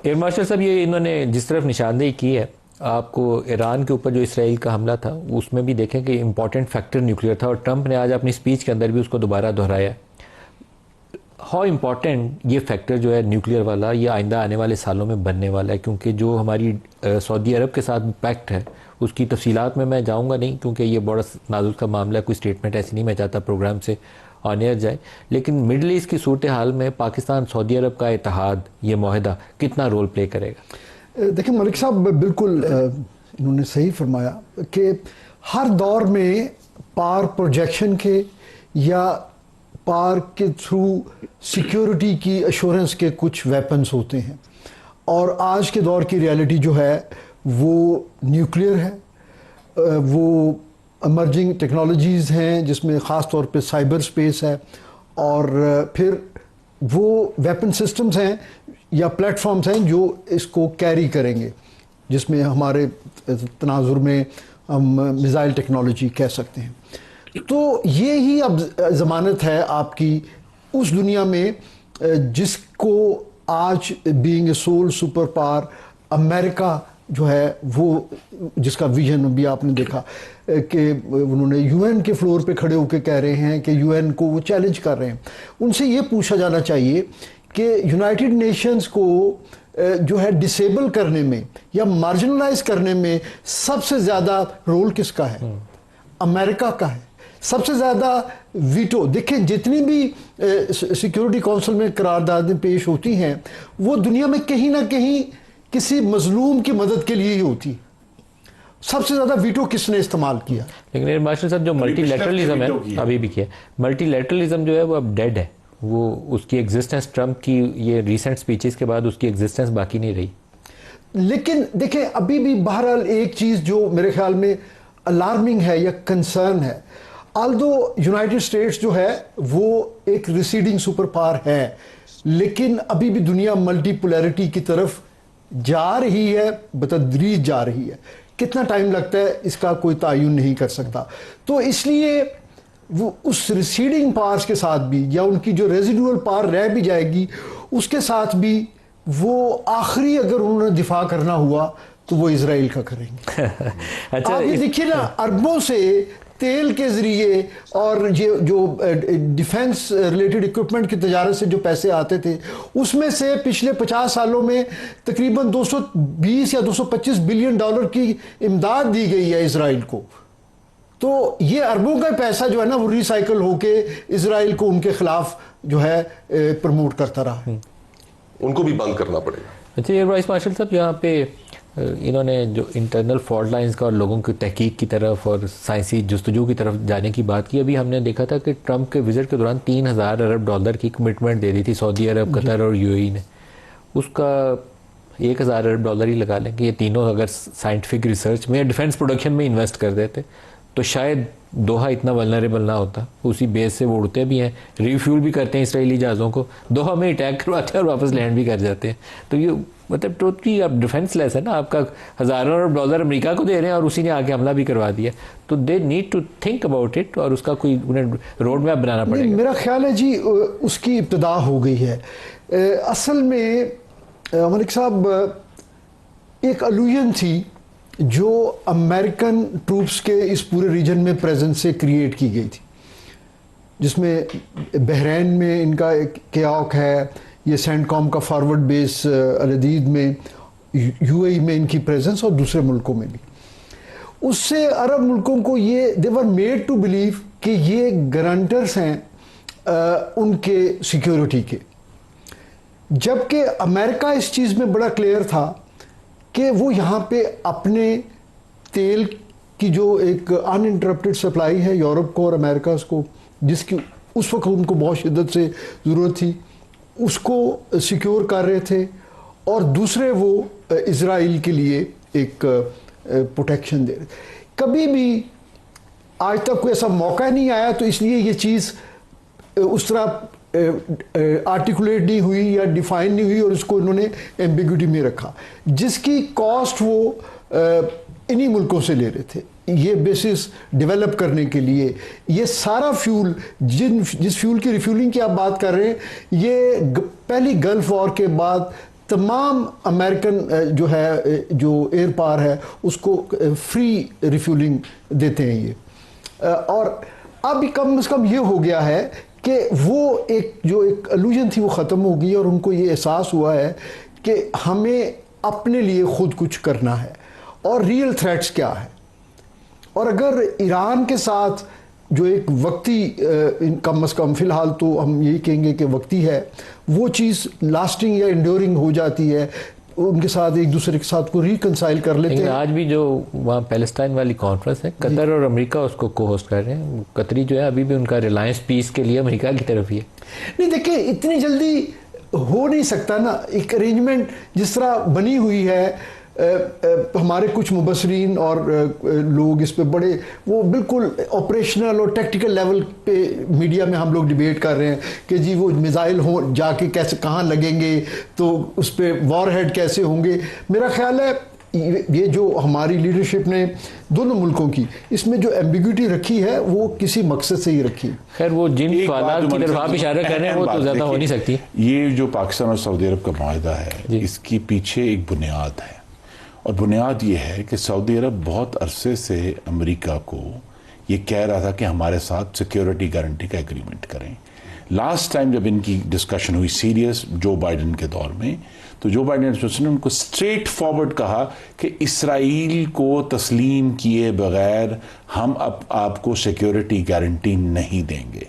Air marshal साहब, ये इन्होंने जिस तरफ निशानदेही की है, आपको ईरान के ऊपर जो इसराइल का हमला था उसमें भी देखें कि इम्पॉर्टेंट फैक्टर न्यूक्लियर था, और ट्रंप ने आज अपनी स्पीच के अंदर भी उसको दोबारा दोहराया। हाउ इम्पॉर्टेंट ये फैक्टर जो है न्यूक्लियर वाला, ये आइंदा आने वाले सालों में बनने वाला है, क्योंकि जो हमारी सऊदी अरब के साथ पैक्ट है उसकी तफसीलात में मैं जाऊँगा नहीं, क्योंकि ये बड़ा नाजुक का मामला है, कोई स्टेटमेंट ऐसी नहीं मैं चाहता प्रोग्राम से ऑन एयर जाए। लेकिन मिडल ईस्ट की सूरत हाल में पाकिस्तान सऊदी अरब का इत्तेहाद, ये माहिदा कितना रोल प्ले करेगा? देखिए मलिक साहब, बिल्कुल इन्होंने सही फरमाया कि हर दौर में पार प्रोजेक्शन के या पार के थ्रू सिक्योरिटी की अश्योरेंस के कुछ वेपन्स होते हैं, और आज के दौर की रियलिटी जो है वो न्यूक्लियर है, वो इमर्जिंग टेक्नोलॉजीज़ हैं जिसमें ख़ास तौर पे साइबर स्पेस है, और फिर वो वेपन सिस्टम्स हैं या प्लेटफॉर्म्स हैं जो इसको कैरी करेंगे, जिसमें हमारे तनाजुर में हम मिसाइल टेक्नोलॉजी कह सकते हैं। तो ये ही अब ज़मानत है आपकी उस दुनिया में जिसको आज being a sole super power America जो है, वो जिसका विजन भी आपने देखा कि उन्होंने यूएन के फ्लोर पे खड़े होकर कह रहे हैं कि यूएन को वो चैलेंज कर रहे हैं। उनसे ये पूछा जाना चाहिए कि यूनाइटेड नेशंस को जो है डिसेबल करने में या मार्जिनलाइज करने में सबसे ज़्यादा रोल किसका है? अमेरिका का है। सबसे ज़्यादा वीटो, देखें जितनी भी सिक्योरिटी काउंसिल में करारदादें पेश होती हैं वो दुनिया में कहीं ना कहीं किसी मजलूम की मदद के लिए ही होती है। सबसे ज़्यादा वीटो किसने इस्तेमाल किया? लेकिन मास्टर साहब, जो मल्टीलैटरलिज्म है अभी भी किया, मल्टीलैटरलिज्म जो है वो अब डेड है, वो उसकी एग्जिस्टेंस ट्रंप की ये रीसेंट स्पीचेस के बाद उसकी एग्जिस्टेंस बाकी नहीं रही। लेकिन देखें अभी भी बहरहाल एक चीज़ जो मेरे ख्याल में अलार्मिंग है या कंसर्न है, आल्दो यूनाइटेड स्टेट्स जो है वो एक रिसीडिंग सुपर पावर है, लेकिन अभी भी दुनिया मल्टीपोलैरिटी की तरफ जा रही है, बतदरीज जा रही है। कितना टाइम लगता है इसका कोई तायुन नहीं कर सकता। तो इसलिए वो उस रिसीडिंग पावर्स के साथ भी, या उनकी जो रेजिडुअल पावर रह भी जाएगी उसके साथ भी, वो आखिरी अगर उन्होंने दिफा करना हुआ तो वो इजराइल का करेंगे। अच्छा, आप ये देखिए ना, अरबों से तेल के ज़रिए और ये जो डिफेंस रिलेटेड इक्विपमेंट की तजारत से जो पैसे आते थे, उसमें से पिछले 50 सालों में तकरीबन 220 या 225 बिलियन डॉलर की इमदाद दी गई है इजराइल को। तो ये अरबों का पैसा जो है ना वो रिसाइकल होके इजराइल को उनके खिलाफ जो है प्रमोट करता रहा। उनको भी बंद करना पड़ेगा। अच्छा, एयर वाइस मार्शल साहब, यहाँ पे इन्होंने जो इंटरनल फॉल्ट लाइंस का और लोगों की तहकीक की तरफ और साइंसी जुस्तजू की तरफ जाने की बात की, अभी हमने देखा था कि ट्रंप के विजिट के दौरान 3000 अरब डॉलर की कमिटमेंट दे दी थी सऊदी अरब, कतर और यूएई ने। उसका 1000 अरब डॉलर ही लगा लें कि ये तीनों अगर साइंटिफिक रिसर्च में या डिफेंस प्रोडक्शन में इन्वेस्ट कर देते तो शायद दोहा इतना वल्नरेबल ना होता। उसी बेस से वो उड़ते भी हैं, रिफ्यूल भी करते हैं इसराइली जहाज़ों को, दोहा में अटैक करवाते हैं और वापस लैंड भी कर जाते हैं। तो ये मतलब टोटली अब डिफेंस लेस है ना, आपका हज़ारों अरब डॉलर अमेरिका को दे रहे हैं और उसी ने आके हमला भी करवा दिया। तो they need to think about it और उसका कोई उन्हें रोड मैप बनाना पड़ेगा। मेरा ख्याल है जी उसकी इब्तिदा हो गई है। असल में मलिक साहब, एक अलूजन थी जो अमेरिकन ट्रूप्स के इस पूरे रीजन में प्रेजेंस से क्रिएट की गई थी, जिसमें बहरीन में इनका एक क्याक है, ये सेंटकॉम का फॉरवर्ड बेस अलदीद में, यूएई में इनकी प्रेजेंस और दूसरे मुल्कों में भी। उससे अरब मुल्कों को ये दे वर मेड टू बिलीव कि ये गारंटर्स हैं उनके सिक्योरिटी के, जबकि अमेरिका इस चीज़ में बड़ा क्लियर था कि वो यहाँ पे अपने तेल की जो एक अनइंटरप्टेड सप्लाई है यूरोप को और अमेरिका को, जिसकी उस वक्त उनको बहुत शिद्दत से ज़रूरत थी, उसको सिक्योर कर रहे थे, और दूसरे वो इज़राइल के लिए एक प्रोटेक्शन दे रहे। कभी भी आज तक कोई ऐसा मौका नहीं आया, तो इसलिए ये चीज़ उस तरह आर्टिकुलेट नहीं हुई या डिफाइन नहीं हुई और उसको इन्होंने एम्बिग्यूटी में रखा, जिसकी कॉस्ट वो इन्हीं मुल्कों से ले रहे थे। ये बेसिस डेवलप करने के लिए ये सारा फ्यूल, जिस फ्यूल की रिफ्यूलिंग की आप बात कर रहे हैं, ये पहली गल्फ वॉर के बाद तमाम अमेरिकन जो है जो एयर पावर है उसको फ्री रिफ्यूलिंग देते हैं ये। और अब कम से कम ये हो गया है कि वो एक इल्यूजन थी वो ख़त्म हो गई और उनको ये एहसास हुआ है कि हमें अपने लिए खुद कुछ करना है और रियल थ्रेट्स क्या है। और अगर ईरान के साथ जो एक वक्ती कम से कम फ़िलहाल तो हम यही कहेंगे कि वक्ती है, वो चीज़ लास्टिंग या इंड्योरिंग हो जाती है, उनके साथ एक दूसरे के साथ को रिकंसाइल कर लेते हैं। आज भी जो वहाँ पैलेस्टाइन वाली कॉन्फ्रेंस है, कतर और अमेरिका उसको को होस्ट कर रहे हैं। कतरी जो है अभी भी उनका रिलायंस पीस के लिए अमेरिका की तरफ ही है। नहीं देखिए, इतनी जल्दी हो नहीं सकता ना एक अरेंजमेंट जिस तरह बनी हुई है। हमारे कुछ मुबसरीन और लोग इस पे बड़े वो बिल्कुल ऑपरेशनल और टेक्निकल लेवल पे मीडिया में हम लोग डिबेट कर रहे हैं कि जी वो मिसाइल हो जाके कैसे कहाँ लगेंगे, तो उस पर वॉरहेड कैसे होंगे। मेरा ख्याल है ये जो हमारी लीडरशिप ने दोनों मुल्कों की इसमें जो एम्बिग्यूटी रखी है वो किसी मकसद से ही रखी। खैर वो जिन सवाल की तरफ आप इशारा कर रहे हैं वो तो ज़्यादा हो नहीं सकती। ये जो पाकिस्तान और सऊदी अरब का माहिदा है, इसकी पीछे एक बुनियाद है, और बुनियाद ये है कि सऊदी अरब बहुत अरसे से अमेरिका को ये कह रहा था कि हमारे साथ सिक्योरिटी गारंटी का एग्रीमेंट करें। लास्ट टाइम जब इनकी डिस्कशन हुई सीरियस जो बाइडन के दौर में, तो जो बाइडन ने उनको स्ट्रेट फॉरवर्ड कहा कि इसराइल को तस्लीम किए बगैर हम अब आपको सिक्योरिटी गारंटी नहीं देंगे,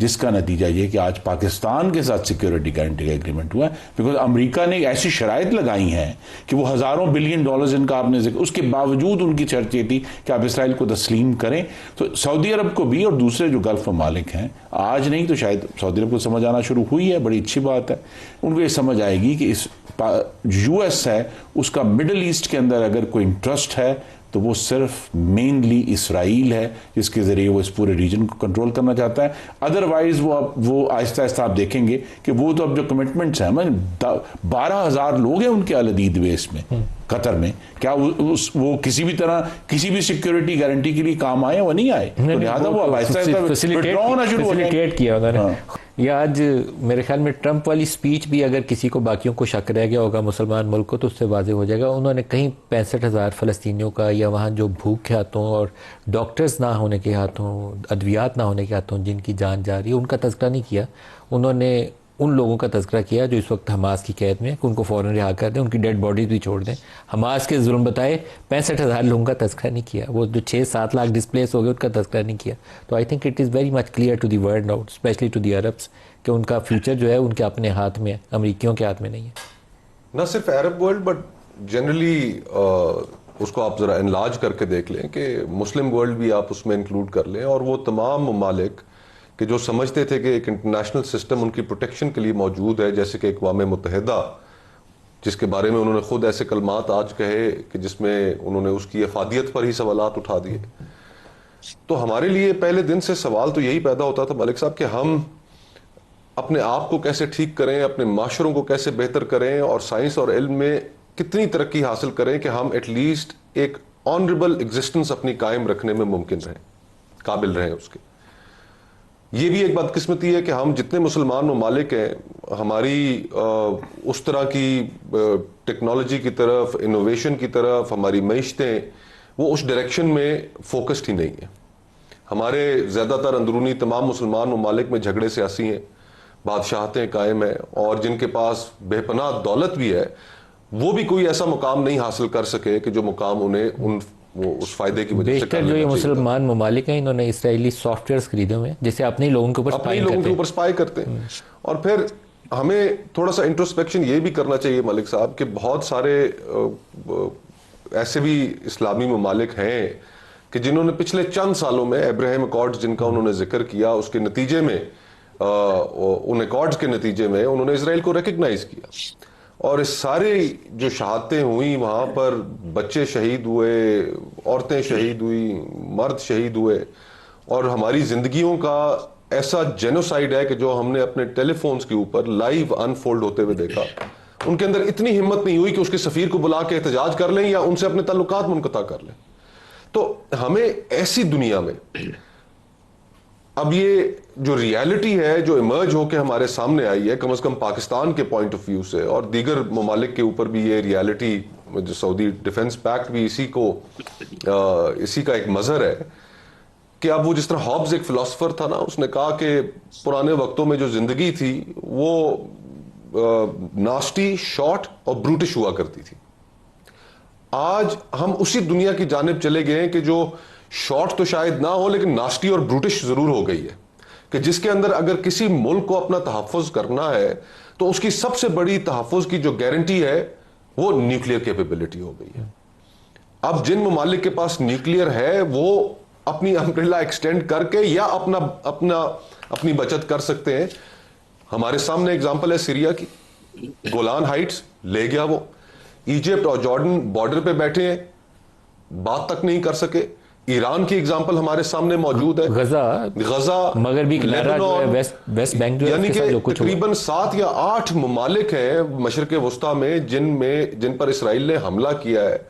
जिसका नतीजा ये कि आज पाकिस्तान के साथ सिक्योरिटी गारंटी का एग्रीमेंट हुआ है। बिकॉज अमेरिका ने ऐसी शराइत लगाई हैं कि वो हज़ारों बिलियन डॉलर्स इनका आपने, उसके बावजूद उनकी शर्त ये थी कि आप इसराइल को तस्लीम करें। तो सऊदी अरब को भी और दूसरे जो गल्फ ममालिक हैं, आज नहीं तो शायद सऊदी अरब को समझ आना शुरू हुई है, बड़ी अच्छी बात है, उनको ये समझ आएगी कि इस यूएस है उसका मिडल ईस्ट के अंदर अगर कोई इंटरेस्ट है तो वो सिर्फ मेनली इसराइल है, जिसके ज़रिए वो इस पूरे रीजन को कंट्रोल करना चाहता है। अदरवाइज वो आहिस्ता आहिस्ता आप देखेंगे कि वो तो अब जो कमिटमेंट्स हैं, 12,000 लोग हैं उनके अलदीद बेस में कतर में, क्या वो किसी भी तरह किसी भी सिक्योरिटी गारंटी के लिए काम आए? वो नहीं आए, तो लिहाजा वो आहिस्ता आहिस्ता फैसिलिटेट किया उन्होंने। या आज मेरे ख्याल में ट्रंप वाली स्पीच भी अगर किसी को बाकियों को शक रह गया होगा मुसलमान मुल्क को, तो उससे वाज़ेह हो जाएगा। उन्होंने कहीं 65,000 फ़लस्तीनियों का या वहाँ जो भूख के हाथों और डॉक्टर्स ना होने के हाथों, अद्वियात ना होने के हाथों जिनकी जान जा रही है, उनका तज़किरा नहीं किया। उन्होंने उन लोगों का तज़किरा किया जो इस वक्त हमास की कैद में है कि उनको फ़ौरन रिहा कर दें, उनकी डेड बॉडीज भी छोड़ दें। हमास के जुल्म बताए 65,000 लोगों का तज़किरा नहीं किया। वो जो 6-7 लाख डिस्प्लेस हो गए उनका तज़किरा नहीं किया। तो I think it is very much clear to the world now, specially to the Arabs, कि उनका फ्यूचर जो है उनके अपने हाथ में है, अमरीकियों के हाथ में नहीं है। ना सिर्फ अरब वर्ल्ड बट जनरली उसको आप ज़रा एनलार्ज करके देख लें कि मुस्लिम वर्ल्ड भी आप उसमें इंक्लूड कर लें, और वो तमाम ममालिक कि जो समझते थे कि एक इंटरनेशनल सिस्टम उनकी प्रोटेक्शन के लिए मौजूद है, जैसे कि अक़वाम मुत्तहिदा, जिसके बारे में उन्होंने खुद ऐसे कलमात आज कहे कि जिसमें उन्होंने उसकी अफादियत पर ही सवालात उठा दिए। तो हमारे लिए पहले दिन से सवाल तो यही पैदा होता था मलिक साहब कि हम अपने आप को कैसे ठीक करें, अपने माशरों को कैसे बेहतर करें, और साइंस और इल्म में कितनी तरक्की हासिल करें कि हम एटलीस्ट एक ऑनरेबल एग्जिस्टेंस अपनी कायम रखने में मुमकिन रहें, काबिल रहें उसके। ये भी एक बदकिस्मती है कि हम जितने मुसलमान ममालिक हैं, हमारी उस तरह की टेक्नोलॉजी की तरफ, इनोवेशन की तरफ, हमारी मईशतें वो उस डायरेक्शन में फोकस्ड ही नहीं है। हमारे ज़्यादातर अंदरूनी तमाम मुसलमान ममालिक में झगड़े सियासी हैं, बादशाहतें कायम हैं, और जिनके पास बेपनाह दौलत भी है वो भी कोई ऐसा मुकाम नहीं हासिल कर सके कि जो मुकाम उन्हें वो उस फायदे की वजह से। जो ये मुसलमान ममालिक हैं, इन्होंने इसराइली सॉफ्टवेयर खरीदे हुए हैं जिससे अपने लोगों के ऊपर स्पाई करते हैं। और फिर हमें थोड़ा सा इंट्रोस्पेक्शन ये भी करना चाहिए मलिक साहब कि बहुत सारे ऐसे भी इस्लामी ममालिक हैं कि जिन्होंने पिछले चंद सालों में अब्राहम अकॉर्ड्स जिनका उन्होंने जिक्र किया, उसके नतीजे में उन अकॉर्ड्स के नतीजे में उन्होंने इसराइल को रिकग्नाइज किया, और इस सारे जो शहादतें हुई वहाँ पर बच्चे शहीद हुए, औरतें शहीद हुई, मर्द शहीद हुए, और हमारी जिंदगियों का ऐसा जेनोसाइड है कि जो हमने अपने टेलीफोन्स के ऊपर लाइव अनफोल्ड होते हुए देखा। उनके अंदर इतनी हिम्मत नहीं हुई कि उसके सफीर को बुला के एहतजाज कर लें या उनसे अपने ताल्लुकात मुनक़ता कर लें। तो हमें ऐसी दुनिया में अब ये जो रियलिटी है जो इमर्ज होकर हमारे सामने आई है, कम से कम पाकिस्तान के पॉइंट ऑफ व्यू से, और दीगर ममालिक के ऊपर भी ये रियलिटी, जो सऊदी डिफेंस पैक्ट भी इसी का एक मजहर है कि अब वो जिस तरह हॉब्स एक फिलोसफर था ना, उसने कहा कि पुराने वक्तों में जो जिंदगी थी वो नास्टी, शॉर्ट और ब्रूटिश हुआ करती थी। आज हम उसी दुनिया की जानिब चले गए हैं कि जो शॉर्ट तो शायद ना हो लेकिन नास्टी और ब्रूटिश जरूर हो गई है, कि जिसके अंदर अगर किसी मुल्क को अपना तहफ़्फ़ुज़ करना है तो उसकी सबसे बड़ी तहफ़्फ़ुज़ की जो गारंटी है वो न्यूक्लियर कैपेबिलिटी हो गई है। अब जिन ममालिक के पास न्यूक्लियर है वो अपनी अम्ब्रेला एक्सटेंड करके या अपनी बचत कर सकते हैं। हमारे सामने एग्जांपल है सीरिया की, गोलान हाइट्स ले गया वो, इजिप्ट और जॉर्डन बॉर्डर पे बैठे हैं, बात तक नहीं कर सके। ईरान की एग्जांपल हमारे सामने मौजूद है, गजा मगरबी किनारा जो है, वेस्ट बैंक जो है, यानी कि तकरीबन 7 या 8 ममालिक हैं मशरिक़ वस्ता में जिन पर इसराइल ने हमला किया है,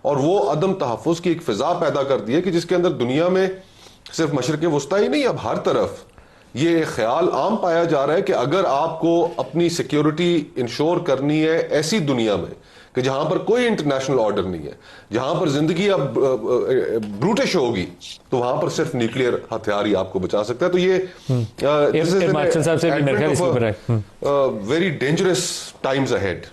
और वो अदम तहफ़्फ़ुज़ की एक फिजा पैदा कर दी है कि जिसके अंदर दुनिया में सिर्फ मशरिक़ वस्ता ही नहीं, अब हर तरफ ये ख्याल आम पाया जा रहा है कि अगर आपको अपनी सिक्योरिटी इंश्योर करनी है ऐसी दुनिया में कि जहां पर कोई इंटरनेशनल ऑर्डर नहीं है, जहां पर जिंदगी अब ब्रूटिश होगी, तो वहां पर सिर्फ न्यूक्लियर हथियार ही आपको बचा सकता है। तो ये वेरी डेंजरस टाइम्स अहेड।